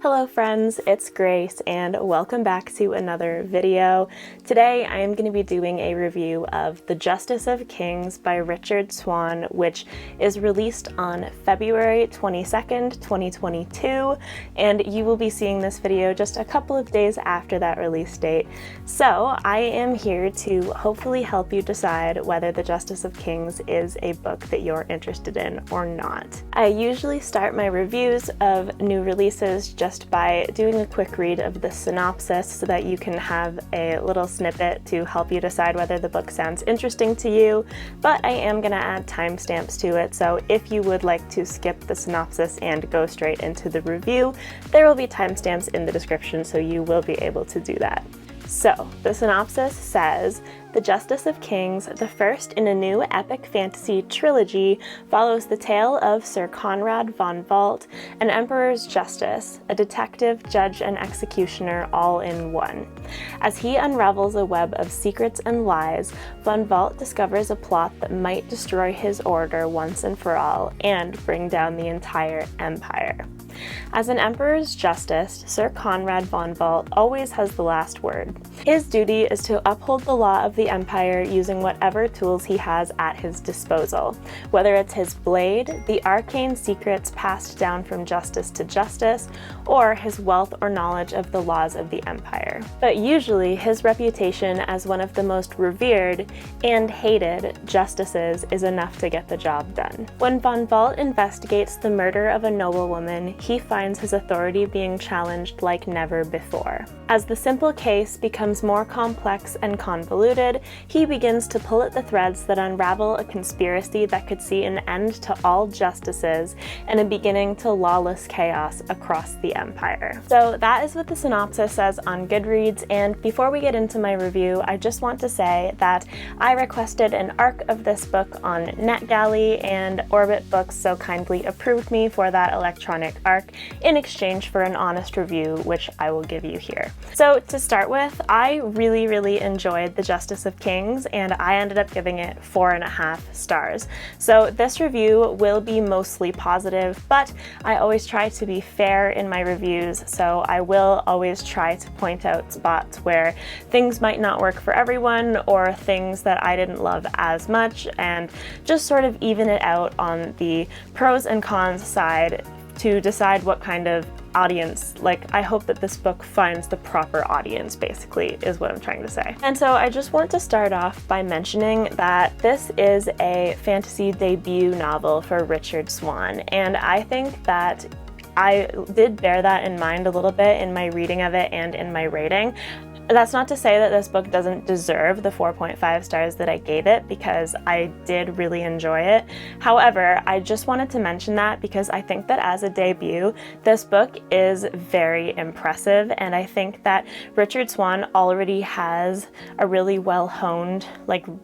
Hello friends, it's Grace and welcome back to another video. Today I am going to be doing a review of The Justice of Kings by Richard Swan, which is released on February 22nd, 2022, and you will be seeing this video just a couple of days after that release date. So I am here to hopefully help you decide whether The Justice of Kings is a book that you're interested in or not. I usually start my reviews of new releases just by doing a quick read of the synopsis so that you can have a little snippet to help you decide whether the book sounds interesting to you, but I am going to add timestamps to it, so if you would like to skip the synopsis and go straight into the review, there will be timestamps in the description so you will be able to do that. So, the synopsis says, The Justice of Kings, the first in a new epic fantasy trilogy, follows the tale of Sir Conrad von Valt, an emperor's justice, a detective, judge, and executioner all in one. As he unravels a web of secrets and lies, von Valt discovers a plot that might destroy his order once and for all and bring down the entire empire. As an emperor's justice, Sir Conrad von Valt always has the last word. His duty is to uphold the law of the empire using whatever tools he has at his disposal, whether it's his blade, the arcane secrets passed down from justice to justice, or his wealth or knowledge of the laws of the empire. But usually his reputation as one of the most revered and hated justices is enough to get the job done. When von Valt investigates the murder of a noblewoman, he finds his authority being challenged like never before. As the simple case becomes more complex and convoluted, he begins to pull at the threads that unravel a conspiracy that could see an end to all justices and a beginning to lawless chaos across the empire. So that is what the synopsis says on Goodreads, and before we get into my review, I just want to say that I requested an ARC of this book on NetGalley, and Orbit Books so kindly approved me for that electronic ARC in exchange for an honest review, which I will give you here. So to start with, I really enjoyed The Justice of Kings, and I ended up giving it 4.5 stars. So this review will be mostly positive, but I always try to be fair in my reviews, so I will always try to point out spots where things might not work for everyone or things that I didn't love as much, and just sort of even it out on the pros and cons side to decide what kind of audience, I hope that this book finds the proper audience, basically, is what I'm trying to say. And so I just want to start off by mentioning that this is a fantasy debut novel for Richard Swan, and I think that I did bear that in mind a little bit in my reading of it and in my rating. That's not to say that this book doesn't deserve the 4.5 stars that I gave it, because I did really enjoy it. However, I just wanted to mention that because I think that as a debut, this book is very impressive, and I think that Richard Swan already has a really well-honed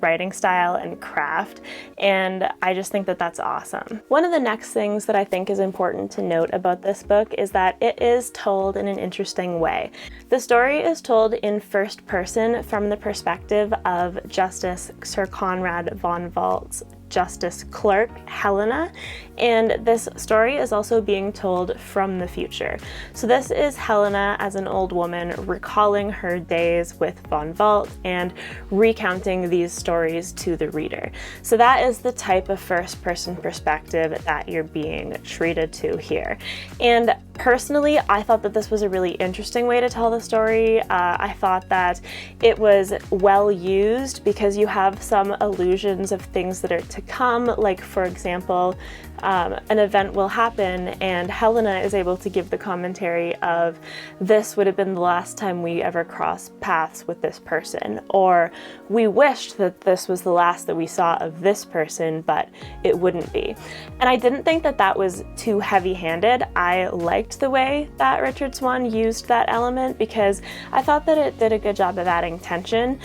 writing style and craft, and I just think that that's awesome. One of the next things that I think is important to note about this book is that it is told in an interesting way. The story is told in first person from the perspective of Justice Sir Conrad von Valt's Justice Clerk, Helena, and this story is also being told from the future. So this is Helena as an old woman recalling her days with von Valt and recounting these stories to the reader. So that is the type of first-person perspective that you're being treated to here. And personally, I thought that this was a really interesting way to tell the story. I thought that it was well used because you have some allusions of things that are to come, like for example, an event will happen and Helena is able to give the commentary of, this would have been the last time we ever crossed paths with this person, or we wished that this was the last that we saw of this person, but it wouldn't be. And I didn't think that that was too heavy-handed. I liked the way that Richard Swan used that element because I thought that it did a good job of adding tension.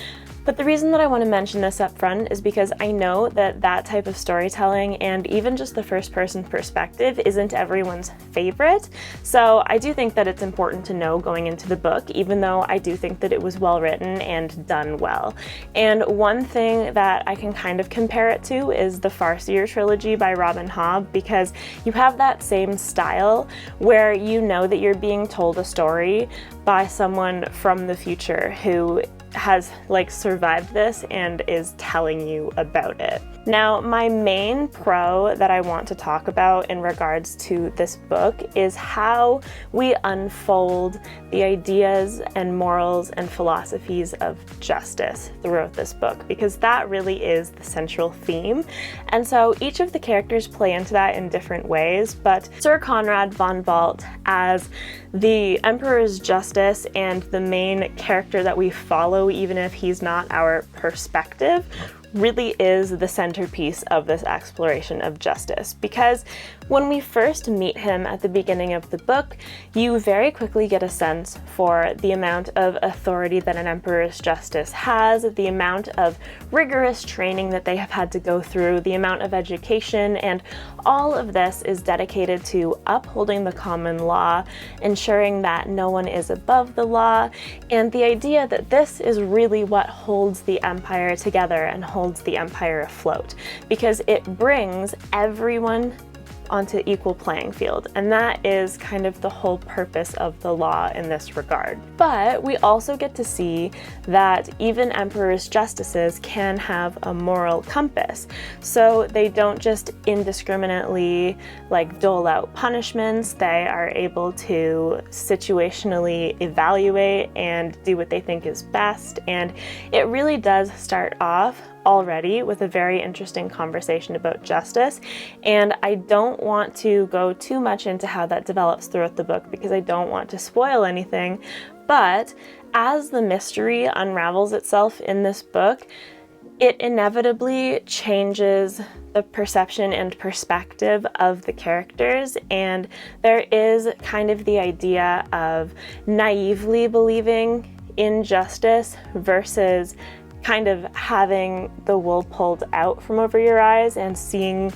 But the reason that I want to mention this up front is because I know that that type of storytelling and even just the first person perspective isn't everyone's favorite. So I do think that it's important to know going into the book, even though I do think that it was well written and done well. And one thing that I can kind of compare it to is the Farseer trilogy by Robin Hobb, because you have that same style where you know that you're being told a story by someone from the future who has like survived this and is telling you about it. Now, my main pro that I want to talk about in regards to this book is how we unfold the ideas and morals and philosophies of justice throughout this book, because that really is the central theme. And so each of the characters play into that in different ways, but Sir Conrad von Valt as the Emperor's Justice and the main character that we follow, even if he's not our perspective, really is the centerpiece of this exploration of justice, because when we first meet him at the beginning of the book, you very quickly get a sense for the amount of authority that an Emperor's Justice has, the amount of rigorous training that they have had to go through, the amount of education, and all of this is dedicated to upholding the common law, ensuring that no one is above the law, and the idea that this is really what holds the empire together and holds the empire afloat, because it brings everyone onto equal playing field, and that is kind of the whole purpose of the law in this regard. But we also get to see that even Emperor's Justices can have a moral compass, so they don't just indiscriminately like dole out punishments. They are able to situationally evaluate and do what they think is best, and it really does start off already with a very interesting conversation about justice, and I don't want to go too much into how that develops throughout the book because I don't want to spoil anything, but as the mystery unravels itself in this book, it inevitably changes the perception and perspective of the characters, and there is kind of the idea of naively believing in justice versus kind of having the wool pulled out from over your eyes and seeing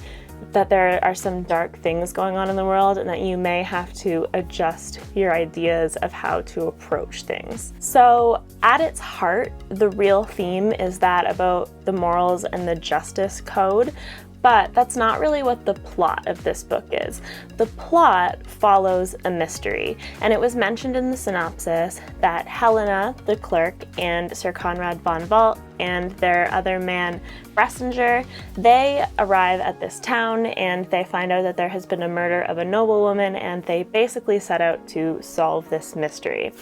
that there are some dark things going on in the world and that you may have to adjust your ideas of how to approach things. So at its heart, the real theme is that about the morals and the justice code, but that's not really what the plot of this book is. The plot follows a mystery, and it was mentioned in the synopsis that Helena, the clerk, and Sir Conrad von Valt and their other man, Bressinger, they arrive at this town and they find out that there has been a murder of a noblewoman, and they basically set out to solve this mystery.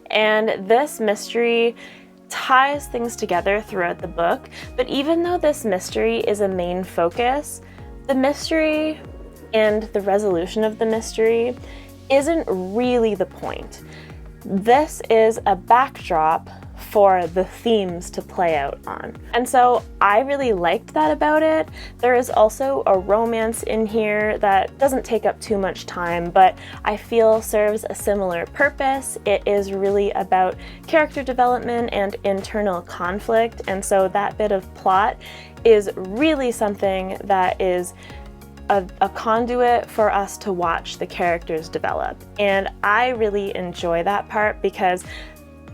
And this mystery ties things together throughout the book, but even though this mystery is a main focus, the mystery and the resolution of the mystery isn't really the point. This is a backdrop for the themes to play out on. And so I really liked that about it. There is also a romance in here that doesn't take up too much time, but I feel serves a similar purpose. It is really about character development and internal conflict, and so that bit of plot is really something that is a conduit for us to watch the characters develop. And I really enjoy that part because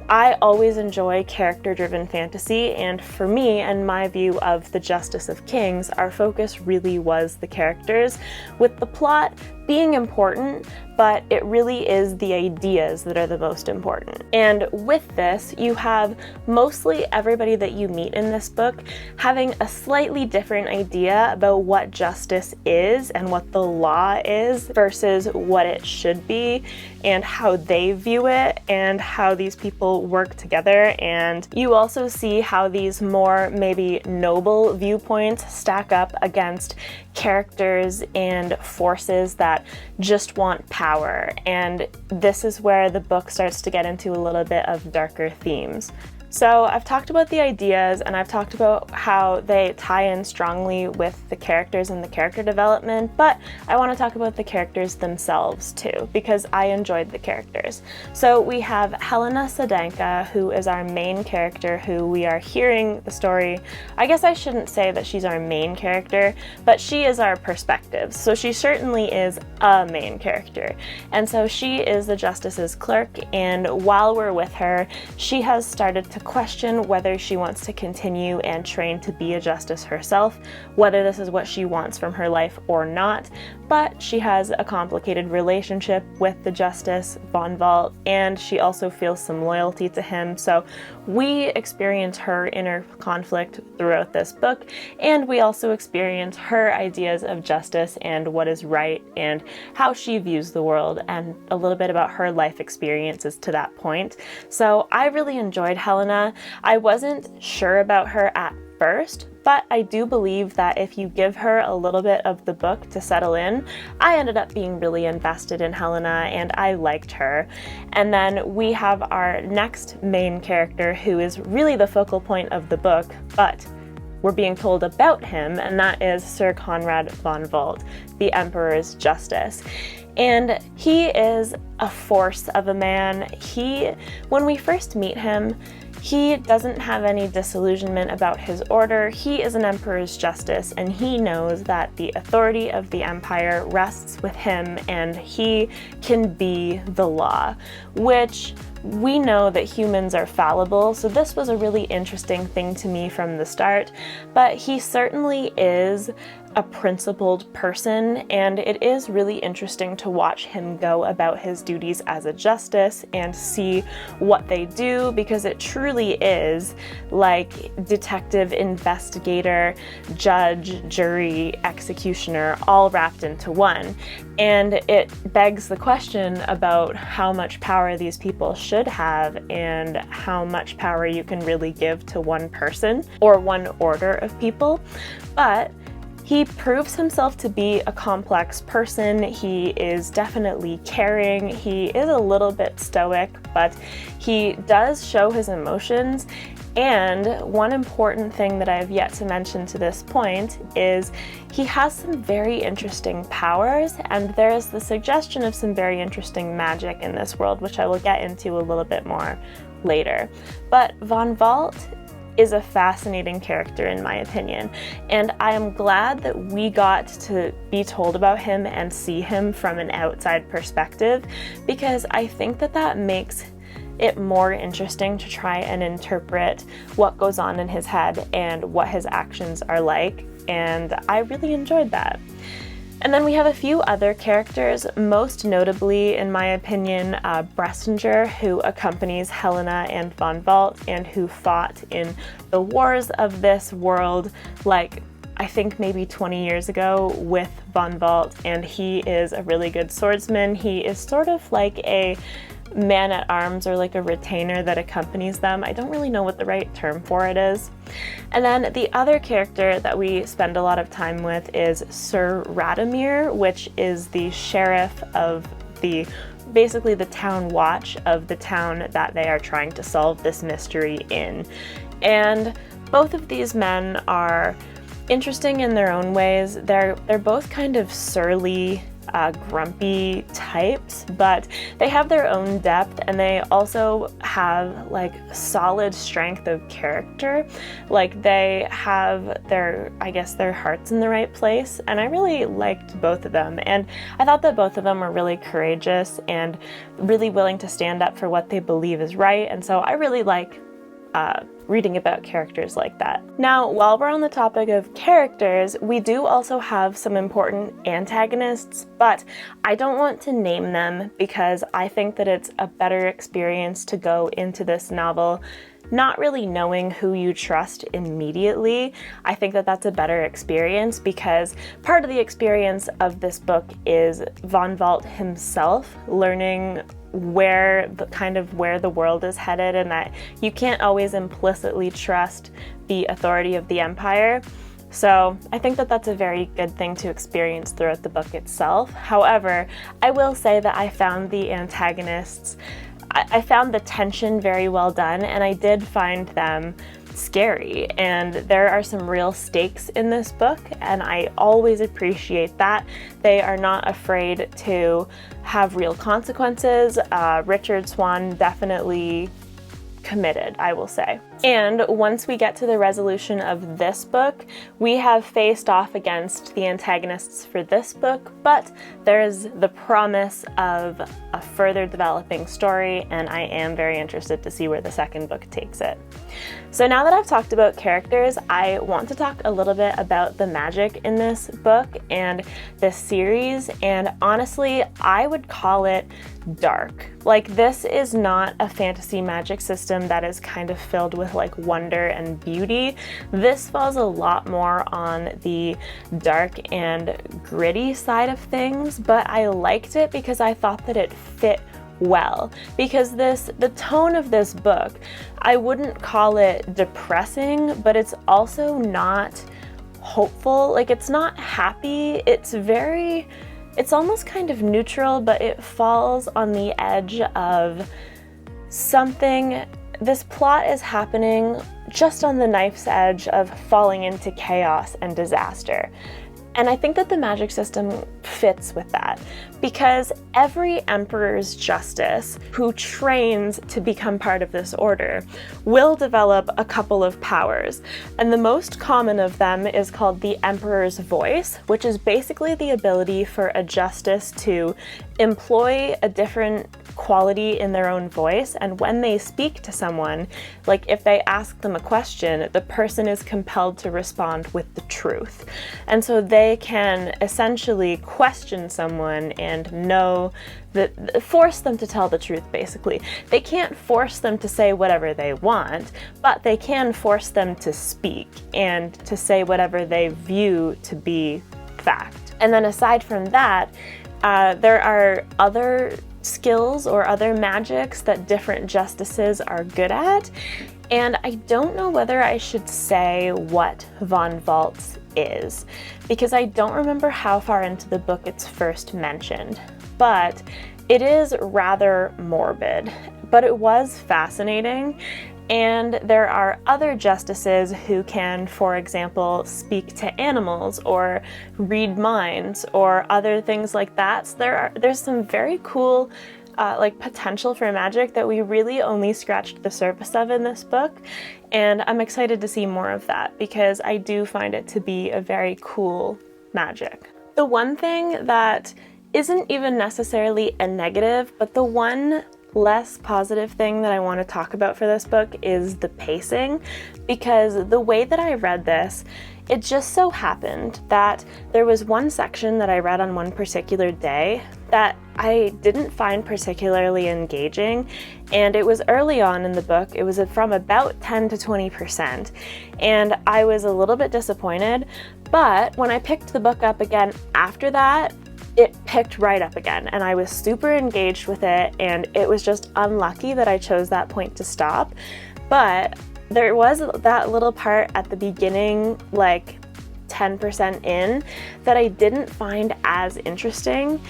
I always enjoy character-driven fantasy, and for me and my view of the Justice of Kings, our focus really was the characters, with the plot being important, but it really is the ideas that are the most important. And with this, you have mostly everybody that you meet in this book having a slightly different idea about what justice is and what the law is versus what it should be, and how they view it and how these people work together. And you also see how these more maybe noble viewpoints stack up against characters and forces that just want power. And this is where the book starts to get into a little bit of darker themes. So I've talked about the ideas and I've talked about how they tie in strongly with the characters and the character development, but I want to talk about the characters themselves too, because I enjoyed the characters. So we have Helena Sadanka, who is our main character, who we are hearing the story. I guess I shouldn't say that she's our main character, but she is our perspective. So she certainly is a main character. And so she is the justice's clerk, and while we're with her, she has started to question whether she wants to continue and train to be a justice herself, whether this is what she wants from her life or not. But she has a complicated relationship with the justice, Von Vault, and she also feels some loyalty to him. So we experience her inner conflict throughout this book, and we also experience her ideas of justice and what is right and how she views the world, and a little bit about her life experiences to that point. So I really enjoyed Helena. I wasn't sure about her at first, but I do believe that if you give her a little bit of the book to settle in, I ended up being really invested in Helena and I liked her. And then we have our next main character, who is really the focal point of the book, but we're being told about him, and that is Sir Conrad von Vault, the Emperor's Justice. And he is a force of a man. When we first meet him, he doesn't have any disillusionment about his order. He is an Emperor's Justice, and he knows that the authority of the Empire rests with him, and he can be the law, which we know that humans are fallible, so this was a really interesting thing to me from the start. But he certainly is a principled person, and it is really interesting to watch him go about his duties as a justice and see what they do, because it truly is like detective, investigator, judge, jury, executioner, all wrapped into one. And it begs the question about how much power these people should have and how much power you can really give to one person or one order of people. But he proves himself to be a complex person. He is definitely caring. He is a little bit stoic, but he does show his emotions. And one important thing that I have yet to mention to this point is he has some very interesting powers, and there is the suggestion of some very interesting magic in this world, which I will get into a little bit more later. But Von Vault is a fascinating character in my opinion, and I am glad that we got to be told about him and see him from an outside perspective, because I think that that makes it more interesting to try and interpret what goes on in his head and what his actions are like, and I really enjoyed that. And then we have a few other characters, most notably, in my opinion, Bressinger, who accompanies Helena and Von Vault and who fought in the wars of this world, like I think maybe 20 years ago with Von Vault, and he is a really good swordsman. He is sort of like a man-at-arms or like a retainer that accompanies them. I don't really know what the right term for it is. And then the other character that we spend a lot of time with is Sir Radomir, which is the sheriff of basically the town watch of the town that they are trying to solve this mystery in. And both of these men are interesting in their own ways. They're both kind of surly, grumpy types, but they have their own depth, and they also have like solid strength of character. Like they have their hearts in the right place, and I really liked both of them, and I thought that both of them were really courageous and really willing to stand up for what they believe is right, and so I really like reading about characters like that. Now, while we're on the topic of characters, we do also have some important antagonists, but I don't want to name them because I think that it's a better experience to go into this novel not really knowing who you trust immediately. I think that that's a better experience, because part of the experience of this book is Von Vault himself learning where the world is headed, and that you can't always implicitly trust the authority of the Empire. So I think that that's a very good thing to experience throughout the book itself. However, I will say that I found the antagonists I found the tension very well done, and I did find them scary, and there are some real stakes in this book, and I always appreciate that. They are not afraid to have real consequences. Richard Swan definitely committed, I will say. And once we get to the resolution of this book, we have faced off against the antagonists for this book, but there is the promise of a further developing story, and I am very interested to see where the second book takes it. So now that I've talked about characters, I want to talk a little bit about the magic in this book and this series, and honestly, I would call it dark. Like, this is not a fantasy magic system that is kind of filled with like wonder and beauty. This falls a lot more on the dark and gritty side of things, but I liked it because I thought that it fit well, because the tone of this book, I wouldn't call it depressing, but it's also not hopeful. Like, it's not happy. It's almost kind of neutral, but it falls on the edge of something. This plot is happening just on the knife's edge of falling into chaos and disaster. And I think that the magic system fits with that, because every emperor's justice who trains to become part of this order will develop a couple of powers. And the most common of them is called the emperor's voice, which is basically the ability for a justice to employ a different quality in their own voice, and when they speak to someone, like if they ask them a question, the person is compelled to respond with the truth. And so they can essentially question someone and know that, force them to tell the truth, basically. They can't force them to say whatever they want, but they can force them to speak and to say whatever they view to be fact. And then aside from that, there are other skills or other magics that different justices are good at, and I don't know whether I should say what Von Valtz is, because I don't remember how far into the book it's first mentioned, but it is rather morbid, but it was fascinating. And there are other justices who can, for example, speak to animals or read minds or other things like that. So there's some very cool like potential for magic that we really only scratched the surface of in this book. And I'm excited to see more of that, because I do find it to be a very cool magic. The one thing that isn't even necessarily a negative, but the one less positive thing that I want to talk about for this book is the pacing, because the way that I read this, it just so happened that there was one section that I read on one particular day that I didn't find particularly engaging, and it was early on in the book. It was from about 10 to 20%, and I was a little bit disappointed, but when I picked the book up again after that, it picked right up again, and I was super engaged with it, and it was just unlucky that I chose that point to stop. But there was that little part at the beginning, like 10% in, that I didn't find as interesting.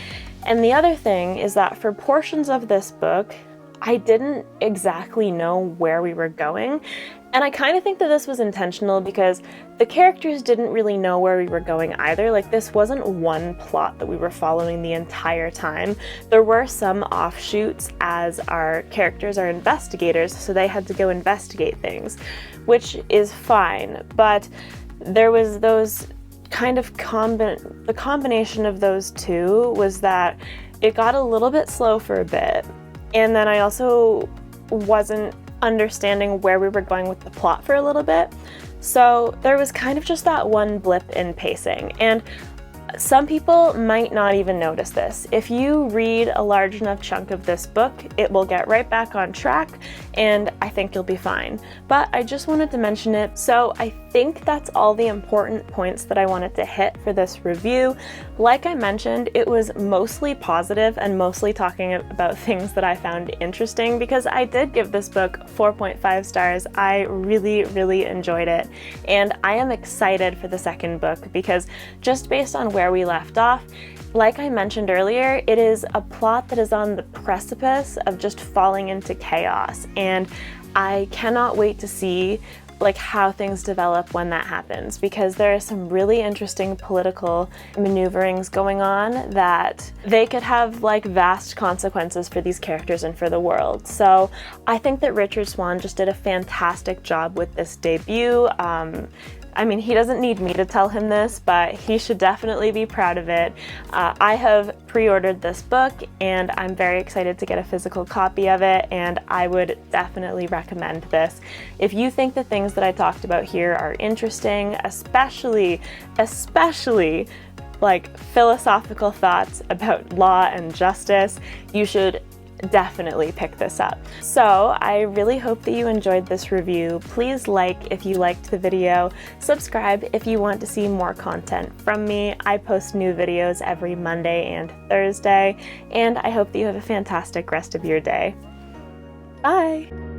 And the other thing is that for portions of this book, I didn't exactly know where we were going. And I kind of think that this was intentional, because the characters didn't really know where we were going either. Like, this wasn't one plot that we were following the entire time. There were some offshoots as our characters are investigators, so they had to go investigate things, which is fine. But there was those kind of the combination of those two was that it got a little bit slow for a bit. And then I also wasn't understanding where we were going with the plot for a little bit. So there was kind of just that one blip in pacing. And some people might not even notice this. If you read a large enough chunk of this book, it will get right back on track, and I think you'll be fine. But I just wanted to mention it. So I think that's all the important points that I wanted to hit for this review. Like I mentioned, it was mostly positive and mostly talking about things that I found interesting, because I did give this book 4.5 stars. I really enjoyed it, and I am excited for the second book because just based on where we left off, like I mentioned earlier, it is a plot that is on the precipice of just falling into chaos, and I cannot wait to see like how things develop when that happens, because there are some really interesting political maneuverings going on that they could have like vast consequences for these characters and for the world. So I think that Richard Swan just did a fantastic job with this debut. I mean, he doesn't need me to tell him this, but he should definitely be proud of it. I have pre-ordered this book, and I'm very excited to get a physical copy of it, and I would definitely recommend this. If you think the things that I talked about here are interesting, especially like philosophical thoughts about law and justice, you should definitely pick this up. So I really hope that you enjoyed this review. Please like if you liked the video, subscribe if you want to see more content from me. I post new videos every Monday and Thursday, and I hope that you have a fantastic rest of your day. Bye!